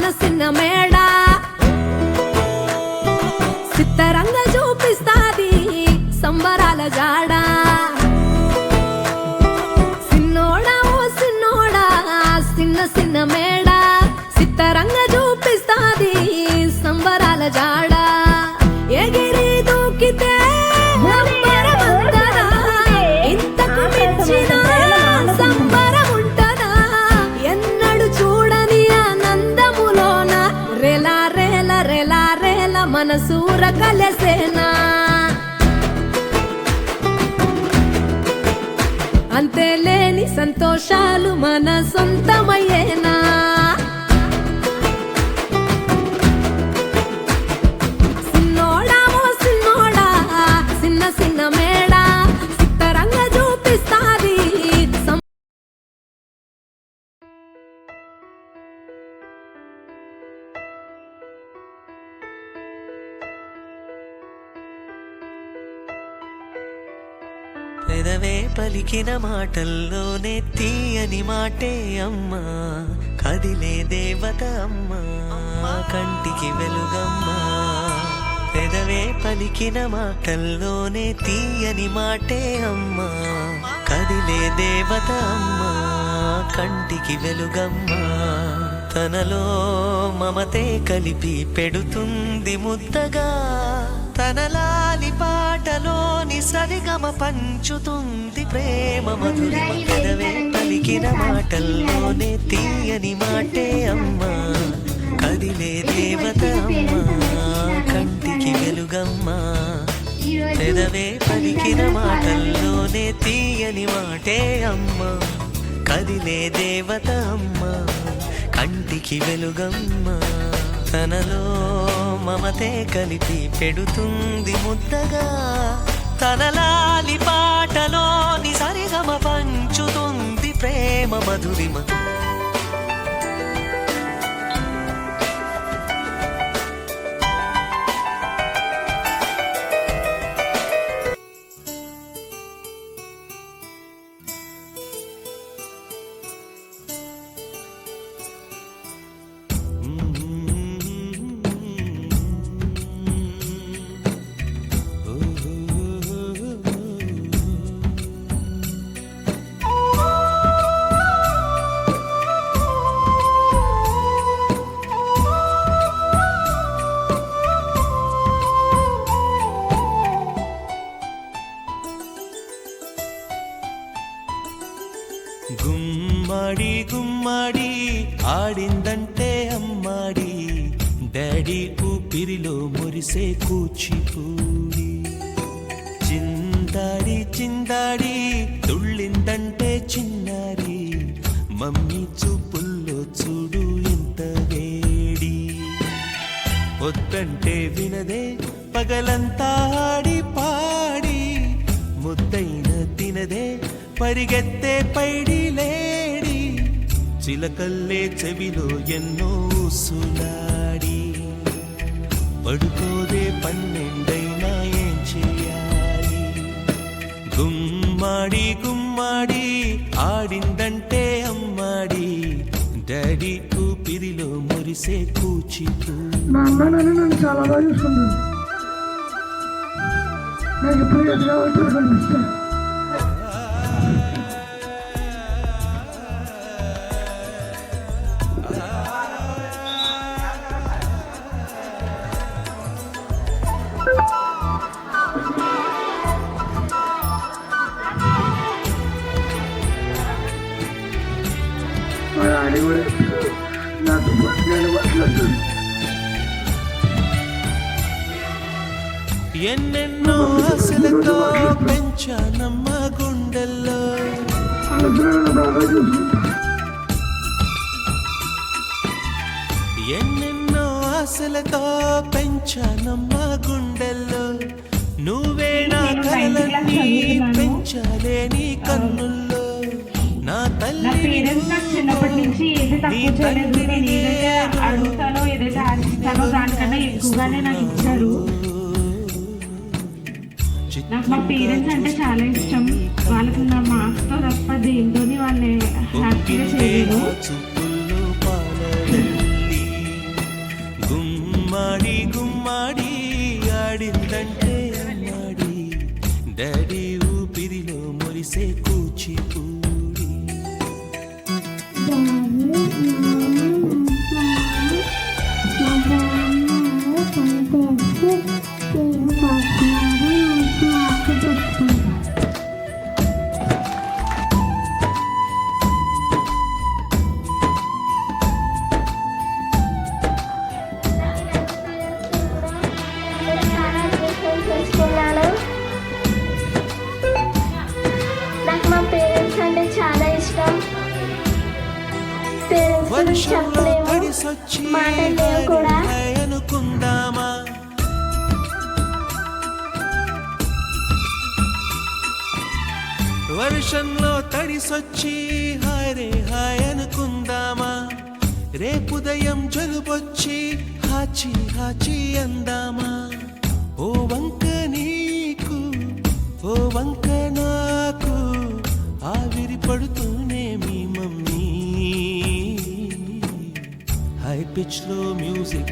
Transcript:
చిన్న చిన్న మేడ సిత్తరంగా చూపిస్తాది సంబరాల జాడ సిన్నోడా ఓ సిన్నోడా చిన్న చిన్న మేడ సిత్తరంగా చూపిస్తాది సంబరాల జాడ ఎగిరి దూకితే ఇంతకు మించిన సంబరం ఉంటదా ఎన్నడు చూడని ఆనందములోన రెలా రేల రెలా రేల మనసూర కలసేనా అంతే లేని సంతోషాలు మన సొంతమయ్యేనా సిన్నోడా ఓ సిన్నోడా చిన్న చిన్న మేడ సిత్తరంగా చూపిస్తాది పెదవే పలికిన మాటల్లోనే తీయని మాటే అమ్మా కదిలే దేవత అమ్మా కంటికి వెలుగమ్మా పెదవే పలికిన మాటల్లోనే తీయని మాటే అమ్మా కదిలే దేవత అమ్మా కంటికి వెలుగమ్మా తనలో మమతే కలిపి పెడుతుంది ముద్దగా తనలాలి పాటలోని సరిగమ పంచుతుంది ప్రేమ మధురిమ పెదవే పలికిన మాటల్లోనే తీయని మాటే అమ్మా కదిలే దేవత అమ్మా కంటికి వెలుగమ్మా పెదవే పలికిన మాటల్లోనే తీయని మాటే అమ్మా కదిలే దేవత అమ్మా కంటికి వెలుగమ్మా తనలో మమతే కలిపి పెడుతుంది ముద్దగా తనలాలి పాటలోని సరిగమ పంచుతుంది ప్రేమ మధురిమ గుమ్మడి గుమ్మడి ఆడిందంటే అమ్మాడి డాడీ ఊపిరిలో మురిసే కూచిపూడి చిందాడి చిందాడి తుళ్ళిందంటే చిన్నారి మమ్మీ చూపుల్లో చూడు ఇంత వేడి వద్దంటే వినదే పగలంతా ఆడి పాడి ముద్దైన తినదే పరిగెత్తే పైడి లేడి చిలకల్లే చెవిలో ఎన్నో సులాడి పడుకోదే పన్నెండైనా ఏం చేయాలి గుమ్మాడి గుమ్మాడి ఆడిందంటే అమ్మాడి డాడీ ఊపిరిలో మురిసే కూచిపూడి మా అమ్మ నన్ను చాలా బాగా చూసుకుంటుంది నాకు ఇప్పుడు ఎదుగా వచ్చి కనిపిస్తాను ఎన్నెన్నో ఆశలతో పెంచానమ్మ గుండెల్లో ఎన్నెన్నో ఆశలతో పెంచానమ్మ గుండెల్లో నువ్వే నా కలలన్నీ పెంచాలే నీ కన్నుల్లో నా తల్లి చిన్నప్పటి నుంచి ఏది తక్కువ చేయలేదు. నేను ఏదైతే అడుగుతానో ఏదైతే ఆశిస్తానో దానికన్నా ఎక్కువగానే నాకు ఇచ్చారు. నాకు మా పేరెంట్స్ అంటే చాలా ఇష్టం. వాళ్ళకి నా మార్క్స్తో తప్ప దేంతో వాళ్ళని హ్యాపీగా చేయలేదు. తెలుసు వర్షంలో చెప్పలేము తడిసొచ్చి మాటలు లేవు కూడా హాయ్ అనుకుందామా వర్షంలో తడిసొచ్చి హాయ్ రే హాయ్ అనుకుందామా రేపుదయం జలుబొచ్చి హాచి హాచి అందామా ఓ వంక నీకు ఓ వంక నాకు ఆవిరి పడుతూనే మీ మమ్మీ హై పిచ్ లో మ్యూజిక్